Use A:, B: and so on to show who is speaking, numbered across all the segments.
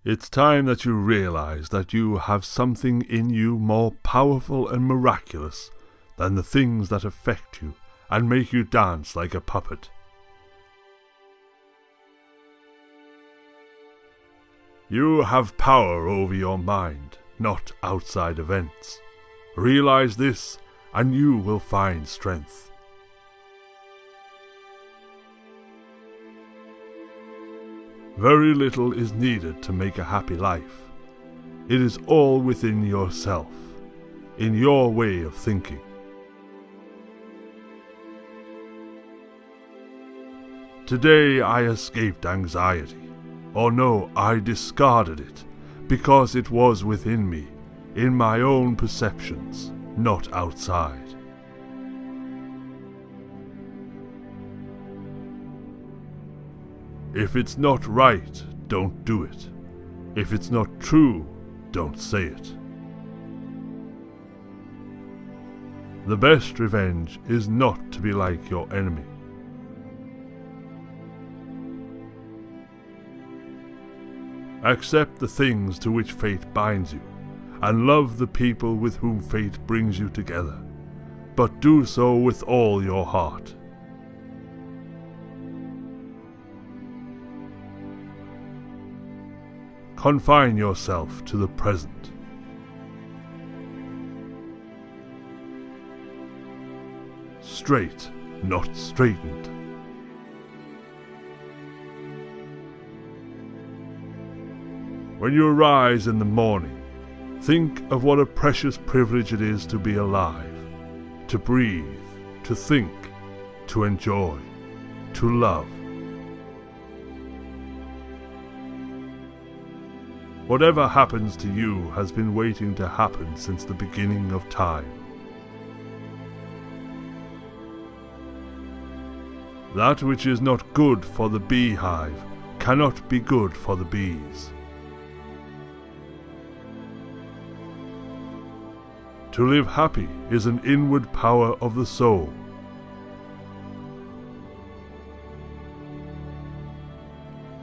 A: It's time that you realize that you have something in you more powerful and miraculous than the things that affect you and make you dance like a puppet. You have power over your mind, not outside events. Realize this, and you will find strength. Very little is needed to make a happy life. It is all within yourself, in your way of thinking. Today I escaped anxiety, or no, I discarded it, because it was within me, in my own perceptions, not outside. If it's not right, don't do it. If it's not true, don't say it. The best revenge is not to be like your enemy. Accept the things to which fate binds you, and love the people with whom fate brings you together, but do so with all your heart. Confine yourself to the present. Straight, not straightened. When you arise in the morning, think of what a precious privilege it is to be alive, to breathe, to think, to enjoy, to love. Whatever happens to you has been waiting to happen since the beginning of time. That which is not good for the beehive cannot be good for the bees. To live happy is an inward power of the soul.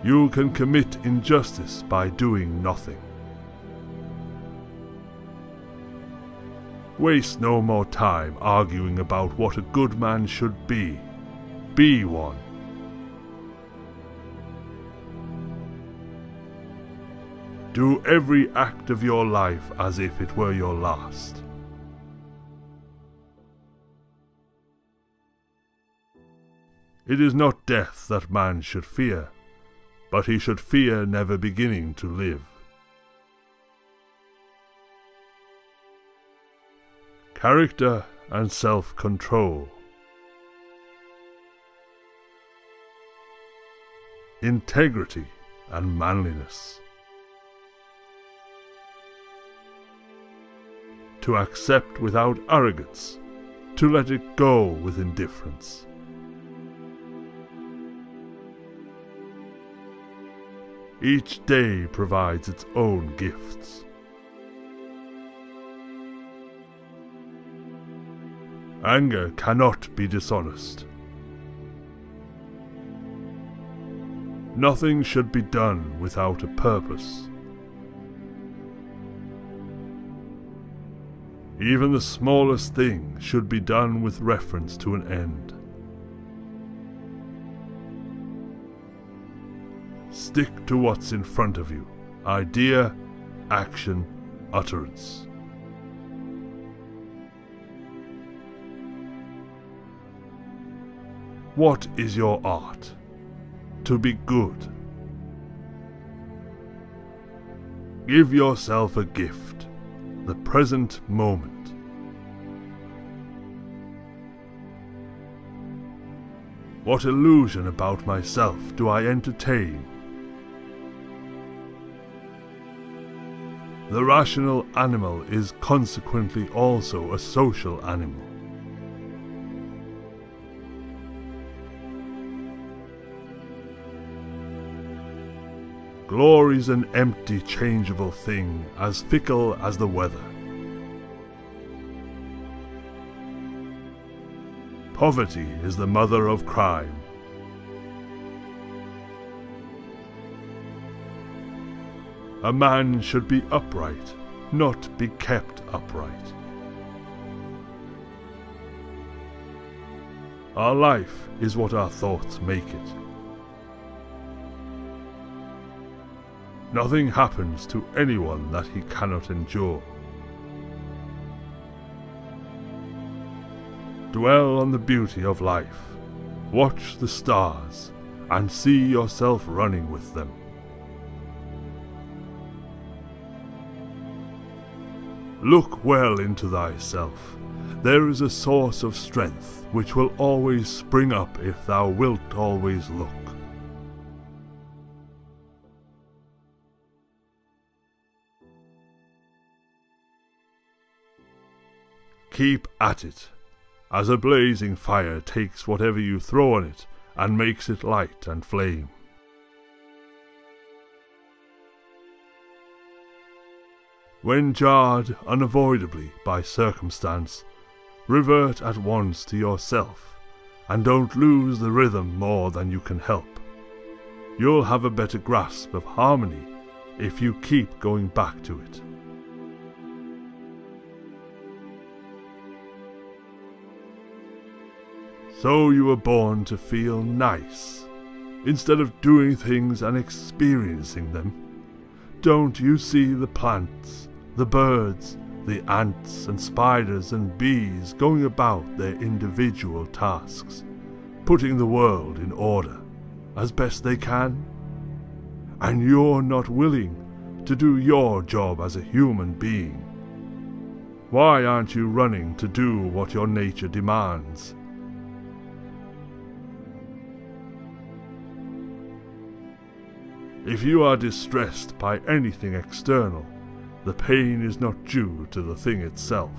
A: You can commit injustice by doing nothing. Waste no more time arguing about what a good man should be. Be one. Do every act of your life as if it were your last. It is not death that man should fear, but he should fear never beginning to live. Character and self-control. Integrity and manliness. To accept without arrogance, to let it go with indifference. Each day provides its own gifts. Anger cannot be dishonest. Nothing should be done without a purpose. Even the smallest thing should be done with reference to an end. Stick to what's in front of you. Idea, action, utterance. What is your art? To be good. Give yourself a gift, the present moment. What illusion about myself do I entertain? The rational animal is consequently also a social animal. Glory's an empty, changeable thing, as fickle as the weather. Poverty is the mother of crime. A man should be upright, not be kept upright. Our life is what our thoughts make it. Nothing happens to anyone that he cannot endure. Dwell on the beauty of life, watch the stars, and see yourself running with them. Look well into thyself. There is a source of strength which will always spring up if thou wilt always look. Keep at it, as a blazing fire takes whatever you throw on it and makes it light and flame. When jarred unavoidably by circumstance, revert at once to yourself, and don't lose the rhythm more than you can help. You'll have a better grasp of harmony if you keep going back to it. So you were born to feel nice, instead of doing things and experiencing them. Don't you see the plants, the birds, the ants and spiders and bees going about their individual tasks, putting the world in order as best they can? And you're not willing to do your job as a human being. Why aren't you running to do what your nature demands? If you are distressed by anything external, the pain is not due to the thing itself,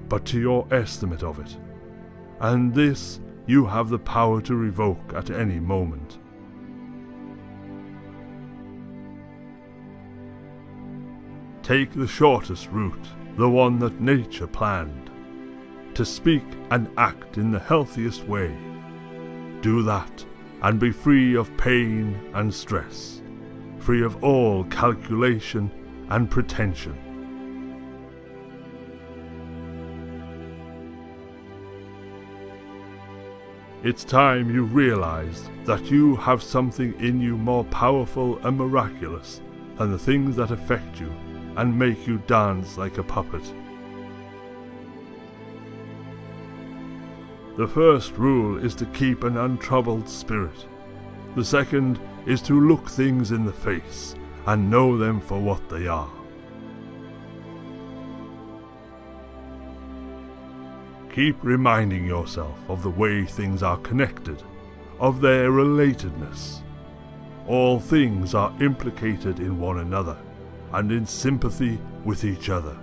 A: but to your estimate of it, and this you have the power to revoke at any moment. Take the shortest route, the one that nature planned, to speak and act in the healthiest way. Do that, and be free of pain and stress, free of all calculation and pretension. It's time you realized that you have something in you more powerful and miraculous than the things that affect you and make you dance like a puppet. The first rule is to keep an untroubled spirit. The second is to look things in the face and know them for what they are. Keep reminding yourself of the way things are connected, of their relatedness. All things are implicated in one another and in sympathy with each other.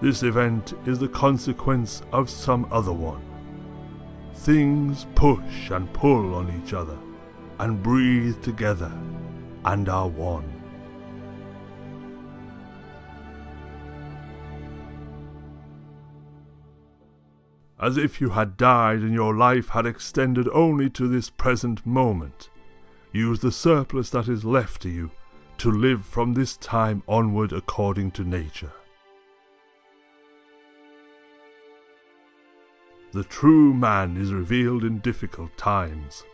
A: This event is the consequence of some other one. Things push and pull on each other and breathe together and are one. As if you had died and your life had extended only to this present moment, use the surplus that is left to you to live from this time onward according to nature. The true man is revealed in difficult times.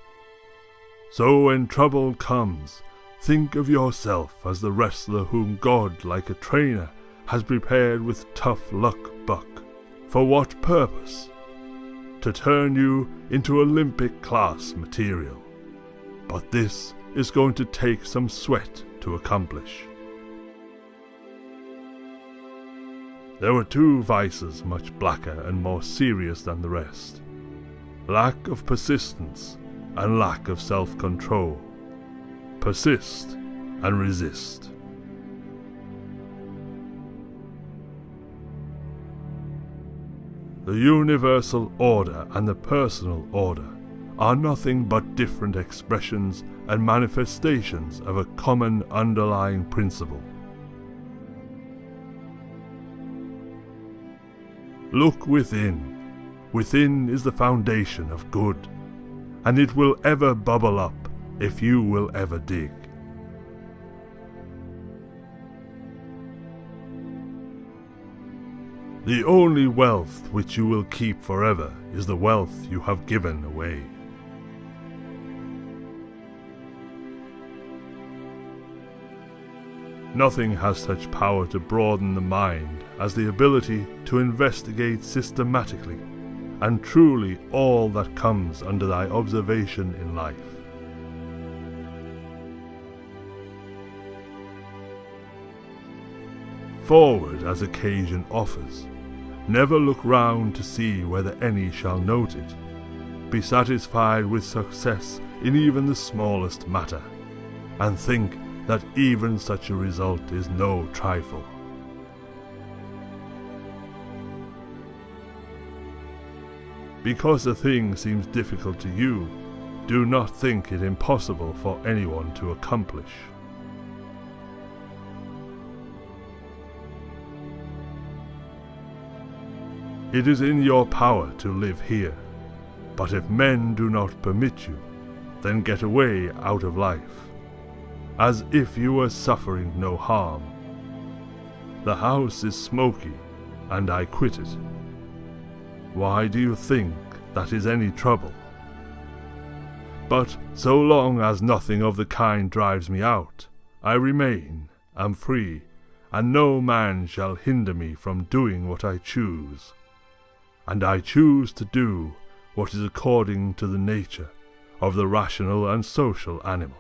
A: So when trouble comes, think of yourself as the wrestler whom God, like a trainer, has prepared with tough luck buck. For what purpose? To turn you into Olympic class material. But this is going to take some sweat to accomplish. There were two vices much blacker and more serious than the rest: lack of persistence and lack of self-control. Persist and resist. The universal order and the personal order are nothing but different expressions and manifestations of a common underlying principle. Look within. Within is the foundation of good, and it will ever bubble up if you will ever dig. The only wealth which you will keep forever is the wealth you have given away. Nothing has such power to broaden the mind as the ability to investigate systematically and truly all that comes under thy observation in life. Forward as occasion offers, never look round to see whether any shall note it. Be satisfied with success in even the smallest matter, and think that even such a result is no trifle. Because a thing seems difficult to you, do not think it impossible for anyone to accomplish. It is in your power to live here, but if men do not permit you, then get away out of life, as if you were suffering no harm. The house is smoky, and I quit it. Why do you think that is any trouble? But so long as nothing of the kind drives me out, I remain, am free, and no man shall hinder me from doing what I choose. And I choose to do what is according to the nature of the rational and social animal.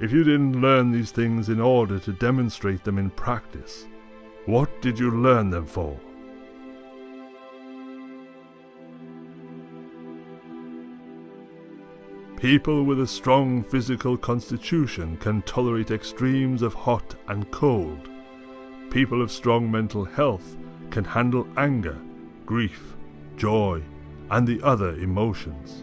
A: If you didn't learn these things in order to demonstrate them in practice, what did you learn them for? People with a strong physical constitution can tolerate extremes of hot and cold. People of strong mental health can handle anger, grief, joy, and the other emotions.